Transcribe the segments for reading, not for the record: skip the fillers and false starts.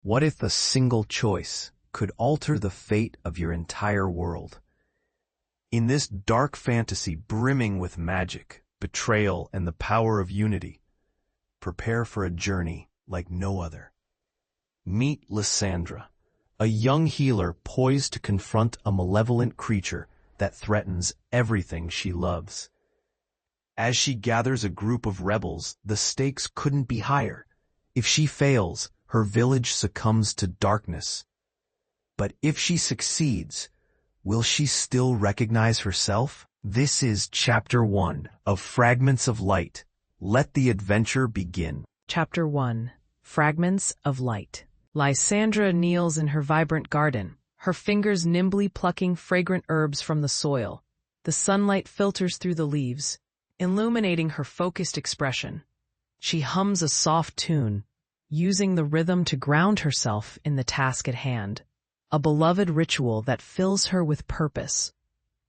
What if a single choice could alter the fate of your entire world? In this dark fantasy brimming with magic, betrayal, and the power of unity, prepare for a journey like no other. Meet Lysandra, a young healer poised to confront a malevolent creature that threatens everything she loves. As she gathers a group of rebels, the stakes couldn't be higher. If she fails, her village succumbs to darkness. But if she succeeds, will she still recognize herself? This is Chapter 1 of Fragments of Light. Let the adventure begin. Chapter 1. Fragments of Light. Lysandra kneels in her vibrant garden, her fingers nimbly plucking fragrant herbs from the soil. The sunlight filters through the leaves, illuminating her focused expression. She hums a soft tune, using the rhythm to ground herself in the task at hand, a beloved ritual that fills her with purpose.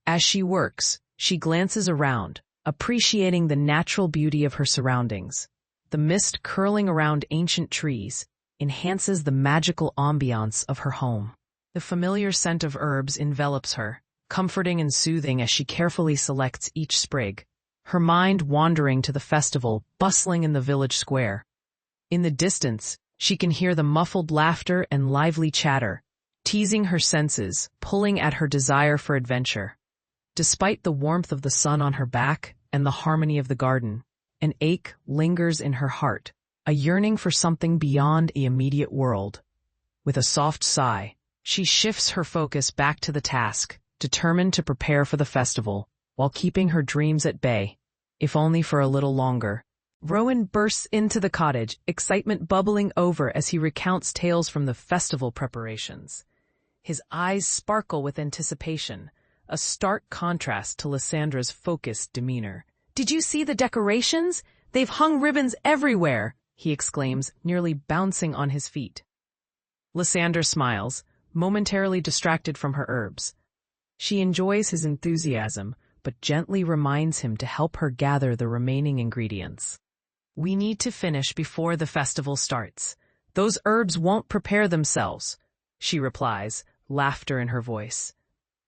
As she works, she glances around, appreciating the natural beauty of her surroundings. The mist curling around ancient trees enhances the magical ambiance of her home. The familiar scent of herbs envelops her, comforting and soothing as she carefully selects each sprig, her mind wandering to the festival bustling in the village square. In the distance, she can hear the muffled laughter and lively chatter, teasing her senses, pulling at her desire for adventure. Despite the warmth of the sun on her back and the harmony of the garden, an ache lingers in her heart, a yearning for something beyond the immediate world. With a soft sigh, she shifts her focus back to the task, determined to prepare for the festival, while keeping her dreams at bay, if only for a little longer. Rowan bursts into the cottage, excitement bubbling over as he recounts tales from the festival preparations. His eyes sparkle with anticipation, a stark contrast to Lysandra's focused demeanor. "Did you see the decorations? They've hung ribbons everywhere!" he exclaims, nearly bouncing on his feet. Lysandra smiles, momentarily distracted from her herbs. She enjoys his enthusiasm, but gently reminds him to help her gather the remaining ingredients. "We need to finish before the festival starts. Those herbs won't prepare themselves," she replies, laughter in her voice.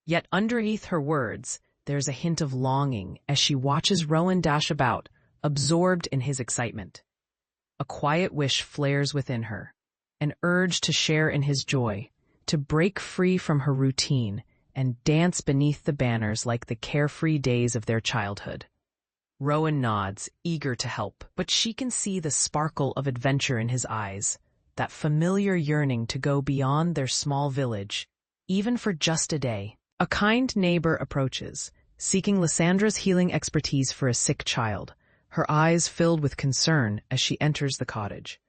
Yet underneath her words, there's a hint of longing as she watches Rowan dash about, absorbed in his excitement. A quiet wish flares within her, an urge to share in his joy, to break free from her routine and dance beneath the banners like the carefree days of their childhood. Rowan nods, eager to help, but she can see the sparkle of adventure in his eyes, that familiar yearning to go beyond their small village, even for just a day. A kind neighbor approaches, seeking Lysandra's healing expertise for a sick child, her eyes filled with concern as she enters the cottage.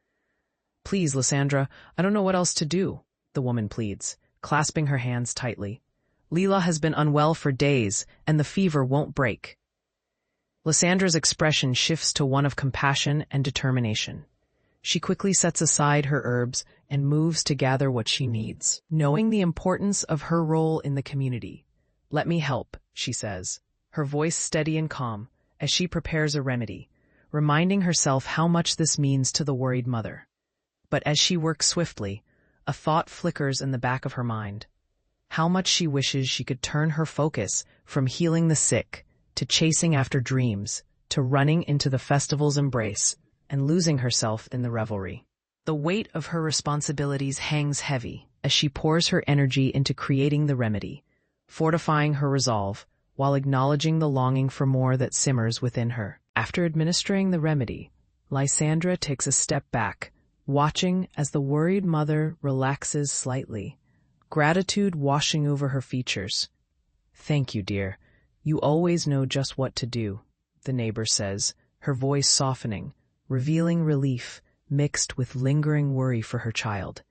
"Please, Lysandra, I don't know what else to do," the woman pleads, clasping her hands tightly. "Leela has been unwell for days, and the fever won't break." Lysandra's expression shifts to one of compassion and determination. She quickly sets aside her herbs and moves to gather what she needs, knowing the importance of her role in the community. "Let me help," she says, her voice steady and calm, as she prepares a remedy, reminding herself how much this means to the worried mother. But as she works swiftly, a thought flickers in the back of her mind. How much she wishes she could turn her focus from healing the sick to chasing after dreams, to running into the festival's embrace and losing herself in the revelry. The weight of her responsibilities hangs heavy as she pours her energy into creating the remedy, fortifying her resolve while acknowledging the longing for more that simmers within her. After administering the remedy, Lysandra takes a step back, watching as the worried mother relaxes slightly, gratitude washing over her features. "Thank you, dear. You always know just what to do," the neighbor says, her voice softening, revealing relief mixed with lingering worry for her child.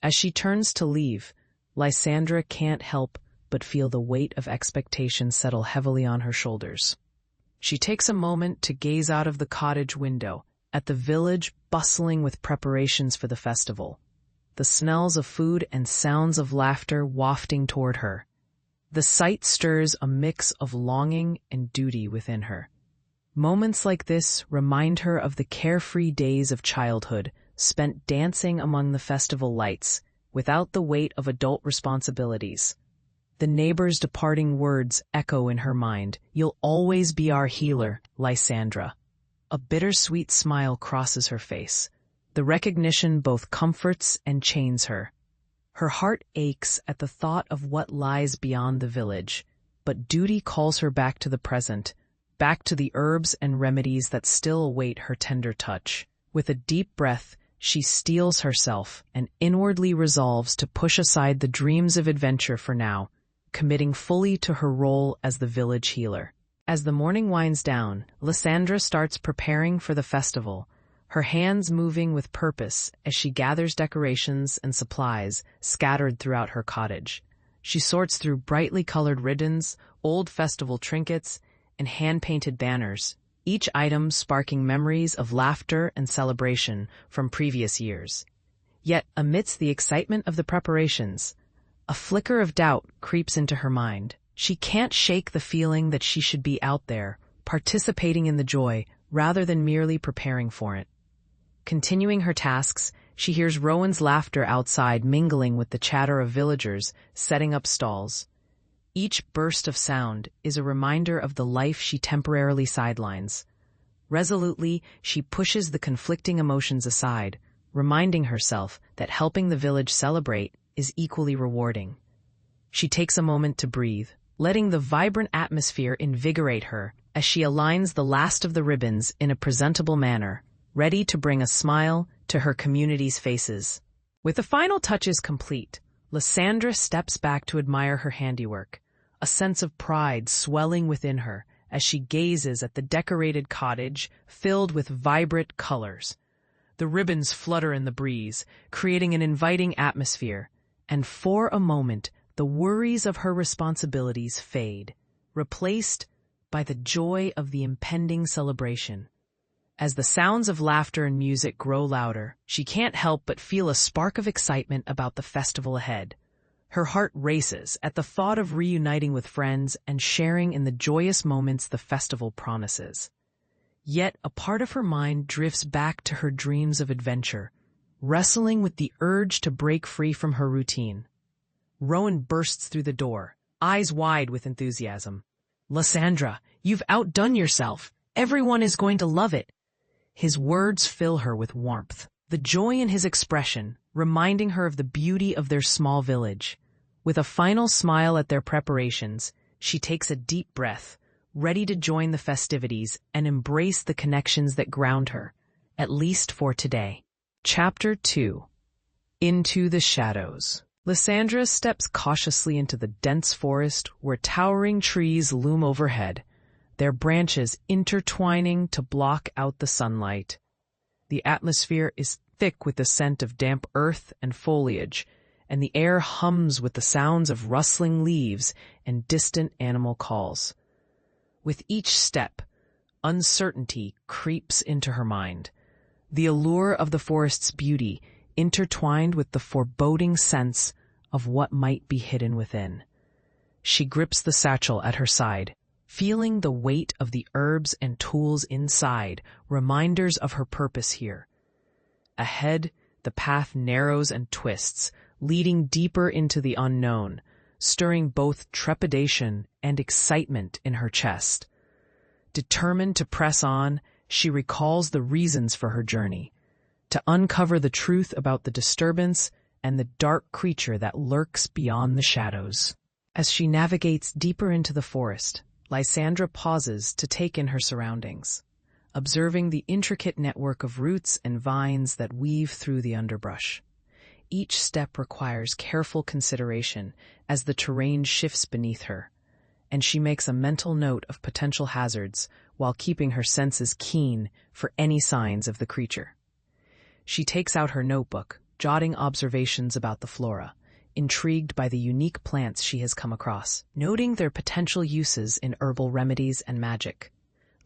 As she turns to leave, Lysandra can't help but feel the weight of expectation settle heavily on her shoulders. She takes a moment to gaze out of the cottage window at the village bustling with preparations for the festival, the smells of food and sounds of laughter wafting toward her. The sight stirs a mix of longing and duty within her. Moments like this remind her of the carefree days of childhood, spent dancing among the festival lights, without the weight of adult responsibilities. The neighbor's departing words echo in her mind, "You'll always be our healer, Lysandra." A bittersweet smile crosses her face. The recognition both comforts and chains her. Her heart aches at the thought of what lies beyond the village, but duty calls her back to the present, back to the herbs and remedies that still await her tender touch. With a deep breath, she steels herself and inwardly resolves to push aside the dreams of adventure for now, committing fully to her role as the village healer. As the morning winds down, Lysandra starts preparing for the festival, her hands moving with purpose as she gathers decorations and supplies scattered throughout her cottage. She sorts through brightly colored ribbons, old festival trinkets, and hand-painted banners, each item sparking memories of laughter and celebration from previous years. Yet, amidst the excitement of the preparations, a flicker of doubt creeps into her mind. She can't shake the feeling that she should be out there, participating in the joy, rather than merely preparing for it. Continuing her tasks, she hears Rowan's laughter outside mingling with the chatter of villagers setting up stalls. Each burst of sound is a reminder of the life she temporarily sidelines. Resolutely, she pushes the conflicting emotions aside, reminding herself that helping the village celebrate is equally rewarding. She takes a moment to breathe, letting the vibrant atmosphere invigorate her as she aligns the last of the ribbons in a presentable manner, ready to bring a smile to her community's faces. With the final touches complete, Lysandra steps back to admire her handiwork, a sense of pride swelling within her as she gazes at the decorated cottage filled with vibrant colors. The ribbons flutter in the breeze, creating an inviting atmosphere, and for a moment, the worries of her responsibilities fade, replaced by the joy of the impending celebration. As the sounds of laughter and music grow louder, she can't help but feel a spark of excitement about the festival ahead. Her heart races at the thought of reuniting with friends and sharing in the joyous moments the festival promises. Yet a part of her mind drifts back to her dreams of adventure, wrestling with the urge to break free from her routine. Rowan bursts through the door, eyes wide with enthusiasm. "Lysandra, you've outdone yourself. Everyone is going to love it." His words fill her with warmth, the joy in his expression reminding her of the beauty of their small village. With a final smile at their preparations, she takes a deep breath, ready to join the festivities and embrace the connections that ground her, at least for today. Chapter 2. Into the Shadows. Lysandra steps cautiously into the dense forest where towering trees loom overhead, their branches intertwining to block out the sunlight. The atmosphere is thick with the scent of damp earth and foliage, and the air hums with the sounds of rustling leaves and distant animal calls. With each step, uncertainty creeps into her mind. The allure of the forest's beauty intertwined with the foreboding sense of what might be hidden within. She grips the satchel at her side, feeling the weight of the herbs and tools inside, reminders of her purpose here. Ahead, the path narrows and twists, leading deeper into the unknown, stirring both trepidation and excitement in her chest. Determined to press on, she recalls the reasons for her journey, to uncover the truth about the disturbance and the dark creature that lurks beyond the shadows. As she navigates deeper into the forest, Lysandra pauses to take in her surroundings, observing the intricate network of roots and vines that weave through the underbrush. Each step requires careful consideration as the terrain shifts beneath her, and she makes a mental note of potential hazards while keeping her senses keen for any signs of the creature. She takes out her notebook, jotting observations about the flora, intrigued by the unique plants she has come across, noting their potential uses in herbal remedies and magic.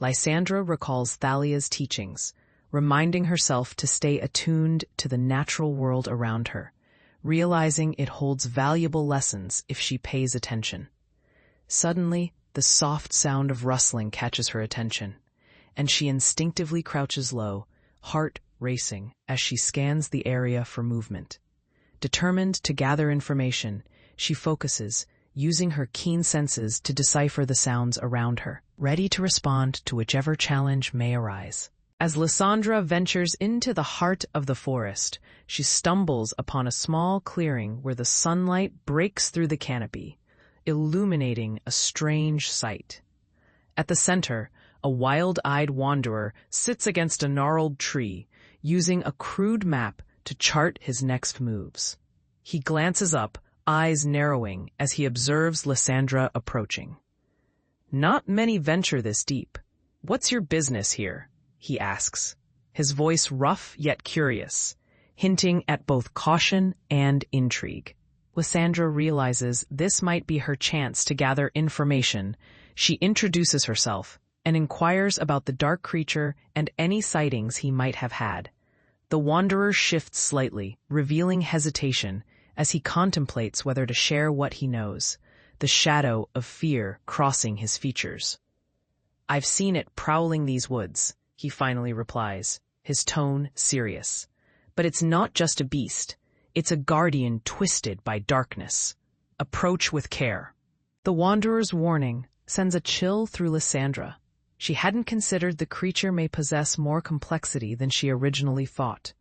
Lysandra recalls Thalia's teachings, reminding herself to stay attuned to the natural world around her, realizing it holds valuable lessons if she pays attention. Suddenly, the soft sound of rustling catches her attention, and she instinctively crouches low, heart racing as she scans the area for movement. Determined to gather information, she focuses, using her keen senses to decipher the sounds around her, ready to respond to whichever challenge may arise. As Lysandra ventures into the heart of the forest, she stumbles upon a small clearing where the sunlight breaks through the canopy, illuminating a strange sight. At the center, a wild-eyed wanderer sits against a gnarled tree, using a crude map to chart his next moves. He glances up, eyes narrowing as he observes Lysandra approaching. "Not many venture this deep. What's your business here?" he asks, his voice rough yet curious, hinting at both caution and intrigue. Lysandra realizes this might be her chance to gather information. She introduces herself and inquires about the dark creature and any sightings he might have had. The wanderer shifts slightly, revealing hesitation as he contemplates whether to share what he knows, the shadow of fear crossing his features. "I've seen it prowling these woods," he finally replies, his tone serious. "But it's not just a beast. It's a guardian twisted by darkness. Approach with care." The wanderer's warning sends a chill through Lysandra. She hadn't considered the creature may possess more complexity than she originally thought.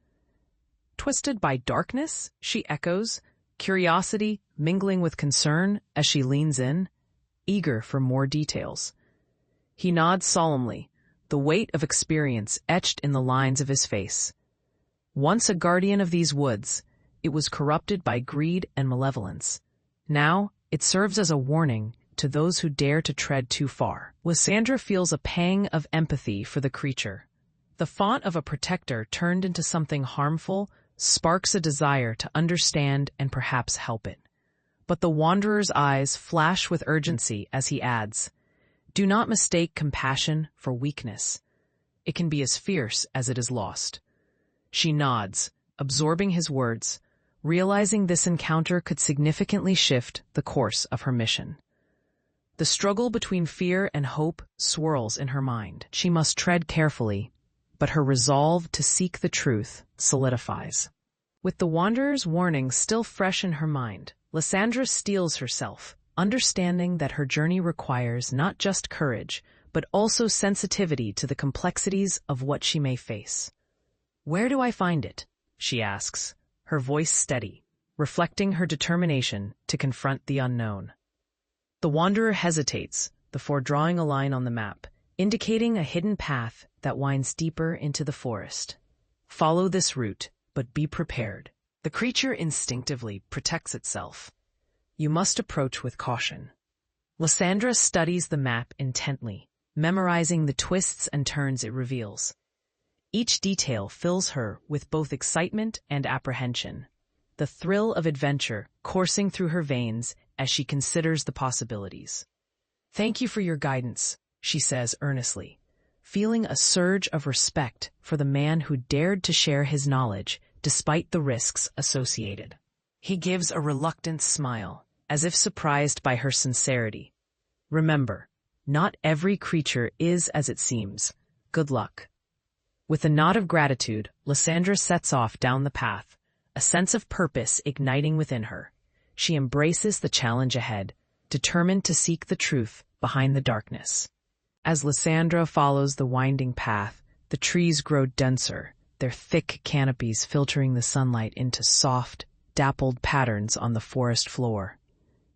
"Twisted by darkness?" she echoes, curiosity mingling with concern as she leans in, eager for more details. He nods solemnly, the weight of experience etched in the lines of his face. Once a guardian of these woods, it was corrupted by greed and malevolence. Now, it serves as a warning to those who dare to tread too far. Lysandra feels a pang of empathy for the creature. The font of a protector turned into something harmful sparks a desire to understand and perhaps help it. But the wanderer's eyes flash with urgency as he adds, "Do not mistake compassion for weakness. It can be as fierce as it is lost." She nods, absorbing his words, realizing this encounter could significantly shift the course of her mission. The struggle between fear and hope swirls in her mind. She must tread carefully, but her resolve to seek the truth solidifies. With the wanderer's warning still fresh in her mind, Lysandra steels herself, understanding that her journey requires not just courage, but also sensitivity to the complexities of what she may face. "Where do I find it?" she asks, her voice steady, reflecting her determination to confront the unknown. The wanderer hesitates before drawing a line on the map, indicating a hidden path that winds deeper into the forest. "Follow this route, but be prepared." The creature instinctively protects itself. You must approach with caution. Lysandra studies the map intently, memorizing the twists and turns it reveals. Each detail fills her with both excitement and apprehension, the thrill of adventure coursing through her veins as she considers the possibilities. "Thank you for your guidance," she says earnestly, feeling a surge of respect for the man who dared to share his knowledge despite the risks associated. He gives a reluctant smile, as if surprised by her sincerity. "Remember, not every creature is as it seems. Good luck." With a nod of gratitude, Lysandra sets off down the path, a sense of purpose igniting within her. She embraces the challenge ahead, determined to seek the truth behind the darkness. As Lysandra follows the winding path, the trees grow denser, their thick canopies filtering the sunlight into soft, dappled patterns on the forest floor.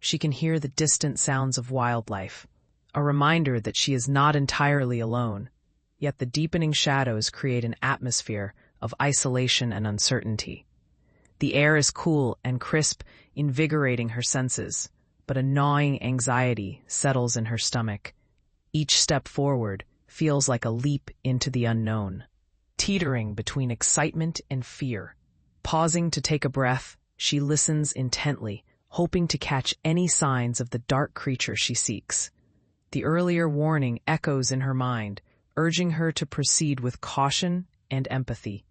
She can hear the distant sounds of wildlife, a reminder that she is not entirely alone, yet the deepening shadows create an atmosphere of isolation and uncertainty. The air is cool and crisp, invigorating her senses, but a gnawing anxiety settles in her stomach. Each step forward feels like a leap into the unknown, teetering between excitement and fear. Pausing to take a breath, she listens intently, hoping to catch any signs of the dark creature she seeks. The earlier warning echoes in her mind, urging her to proceed with caution and empathy.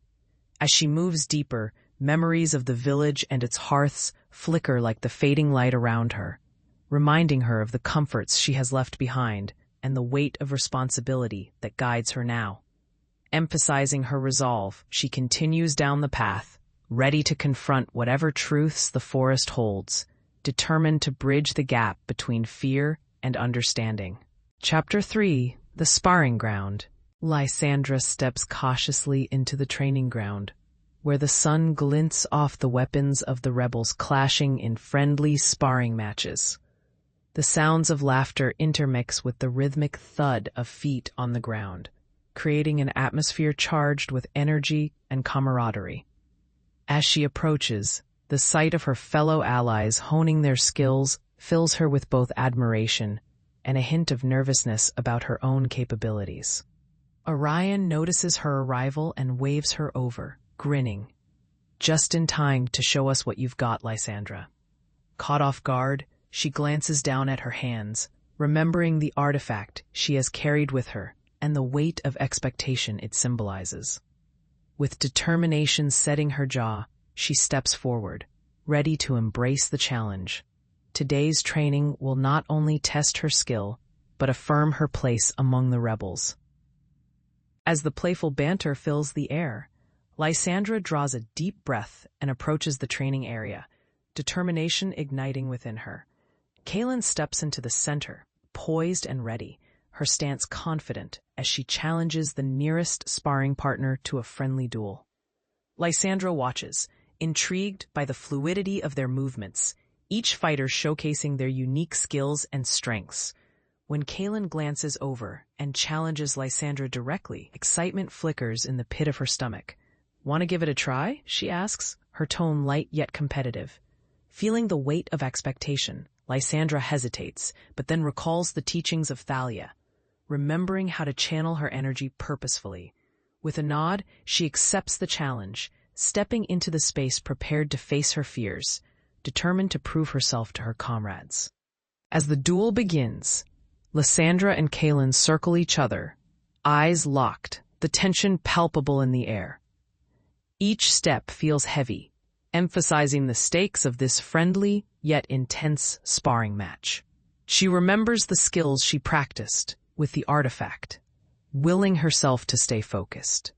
As she moves deeper, memories of the village and its hearths flicker like the fading light around her, reminding her of the comforts she has left behind and the weight of responsibility that guides her now. Emphasizing her resolve, she continues down the path, ready to confront whatever truths the forest holds, determined to bridge the gap between fear and understanding. Chapter 3: The Sparring Ground. Lysandra steps cautiously into the training ground, where the sun glints off the weapons of the rebels clashing in friendly sparring matches. The sounds of laughter intermix with the rhythmic thud of feet on the ground, creating an atmosphere charged with energy and camaraderie. As she approaches, the sight of her fellow allies honing their skills fills her with both admiration and a hint of nervousness about her own capabilities. Orion notices her arrival and waves her over, grinning. "Just in time to show us what you've got, Lysandra." Caught off guard, she glances down at her hands, remembering the artifact she has carried with her and the weight of expectation it symbolizes. With determination setting her jaw, she steps forward, ready to embrace the challenge. Today's training will not only test her skill, but affirm her place among the rebels. As the playful banter fills the air, Lysandra draws a deep breath and approaches the training area, determination igniting within her. Kaylin steps into the center, poised and ready, her stance confident as she challenges the nearest sparring partner to a friendly duel. Lysandra watches, intrigued by the fluidity of their movements, each fighter showcasing their unique skills and strengths. When Kaylin glances over and challenges Lysandra directly, excitement flickers in the pit of her stomach. "Want to give it a try?" she asks, her tone light yet competitive. Feeling the weight of expectation, Lysandra hesitates, but then recalls the teachings of Thalia, remembering how to channel her energy purposefully. With a nod, she accepts the challenge, stepping into the space prepared to face her fears, determined to prove herself to her comrades. As the duel begins, Lysandra and Kaylin circle each other, eyes locked, the tension palpable in the air. Each step feels heavy, emphasizing the stakes of this friendly yet intense sparring match. She remembers the skills she practiced with the artifact, willing herself to stay focused.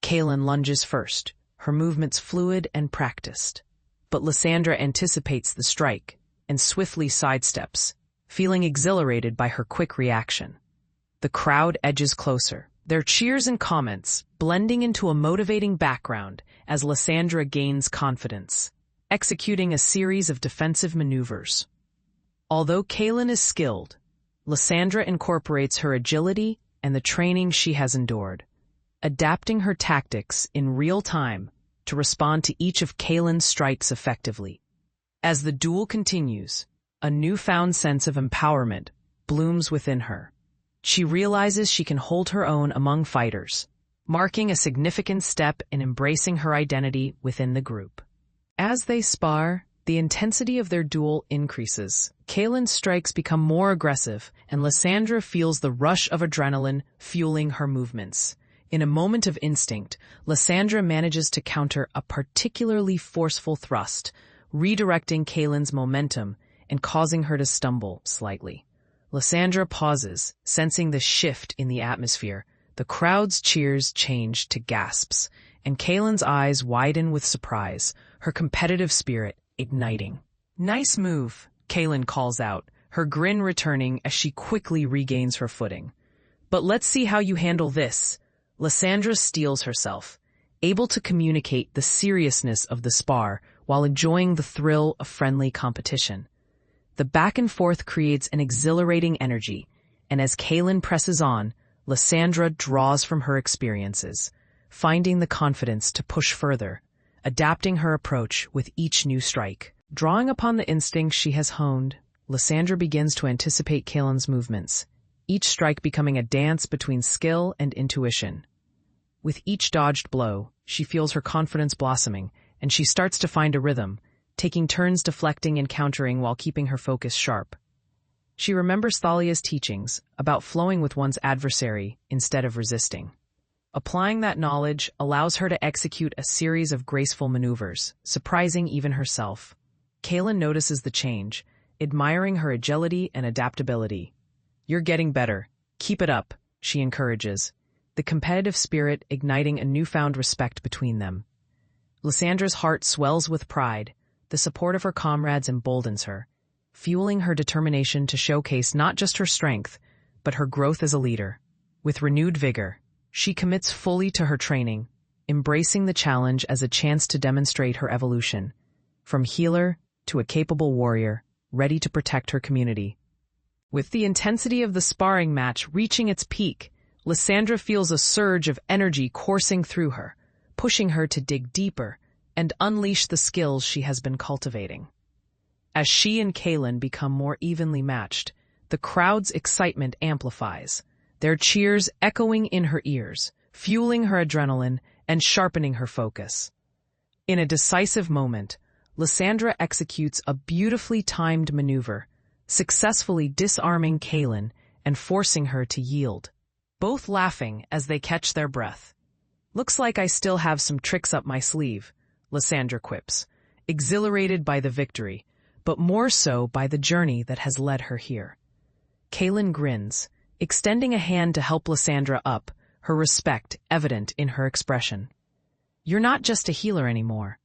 Kaylin lunges first, her movements fluid and practiced, but Lysandra anticipates the strike and swiftly sidesteps, feeling exhilarated by her quick reaction. The crowd edges closer, their cheers and comments blending into a motivating background as Lysandra gains confidence, executing a series of defensive maneuvers. Although Kaylin is skilled, Lysandra incorporates her agility and the training she has endured, adapting her tactics in real time to respond to each of Kaylin's strikes effectively. As the duel continues, a newfound sense of empowerment blooms within her. She realizes she can hold her own among fighters, marking a significant step in embracing her identity within the group. As they spar, the intensity of their duel increases. Kaylin's strikes become more aggressive, and Lysandra feels the rush of adrenaline fueling her movements. In a moment of instinct, Lysandra manages to counter a particularly forceful thrust, redirecting Kaylin's momentum and causing her to stumble slightly. Lysandra pauses, sensing the shift in the atmosphere. The crowd's cheers change to gasps, and Kaylin's eyes widen with surprise, her competitive spirit igniting. "Nice move," Kaylin calls out, her grin returning as she quickly regains her footing. "But let's see how you handle this." Lysandra steels herself, able to communicate the seriousness of the spar while enjoying the thrill of friendly competition. The back and forth creates an exhilarating energy, and as Kaylin presses on, Lysandra draws from her experiences, finding the confidence to push further, adapting her approach with each new strike. Drawing upon the instincts she has honed, Lysandra begins to anticipate Kaylin's movements, each strike becoming a dance between skill and intuition. With each dodged blow, she feels her confidence blossoming, and she starts to find a rhythm, taking turns deflecting and countering while keeping her focus sharp. She remembers Thalia's teachings about flowing with one's adversary instead of resisting. Applying that knowledge allows her to execute a series of graceful maneuvers, surprising even herself. Kaylin notices the change, admiring her agility and adaptability. "You're getting better. Keep it up," she encourages, the competitive spirit igniting a newfound respect between them. Lysandra's heart swells with pride. The support of her comrades emboldens her, fueling her determination to showcase not just her strength, but her growth as a leader. With renewed vigor, she commits fully to her training, embracing the challenge as a chance to demonstrate her evolution, from healer to a capable warrior, ready to protect her community. With the intensity of the sparring match reaching its peak, Lysandra feels a surge of energy coursing through her, pushing her to dig deeper and unleash the skills she has been cultivating. As she and Kaelin become more evenly matched, the crowd's excitement amplifies, their cheers echoing in her ears, fueling her adrenaline and sharpening her focus. In a decisive moment, Lysandra executes a beautifully timed maneuver, successfully disarming Kaelin and forcing her to yield, both laughing as they catch their breath. "Looks like I still have some tricks up my sleeve," Lysandra quips, exhilarated by the victory, but more so by the journey that has led her here. Kaelin grins, extending a hand to help Lysandra up, her respect evident in her expression. "You're not just a healer anymore.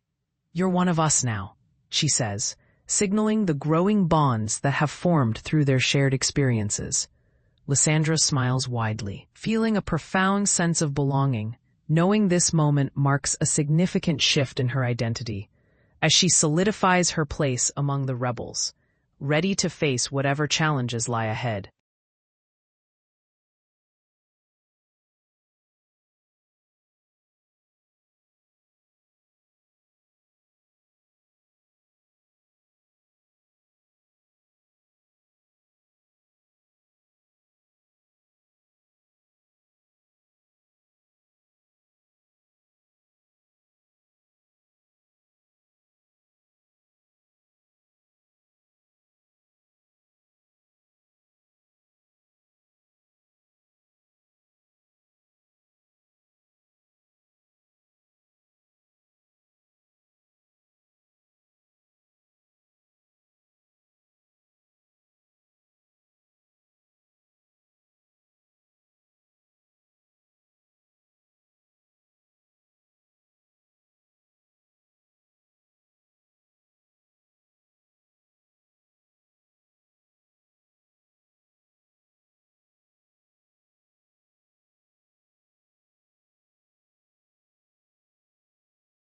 You're one of us now," she says, signaling the growing bonds that have formed through their shared experiences. Lysandra smiles widely, feeling a profound sense of belonging, knowing this moment marks a significant shift in her identity, as she solidifies her place among the rebels, ready to face whatever challenges lie ahead.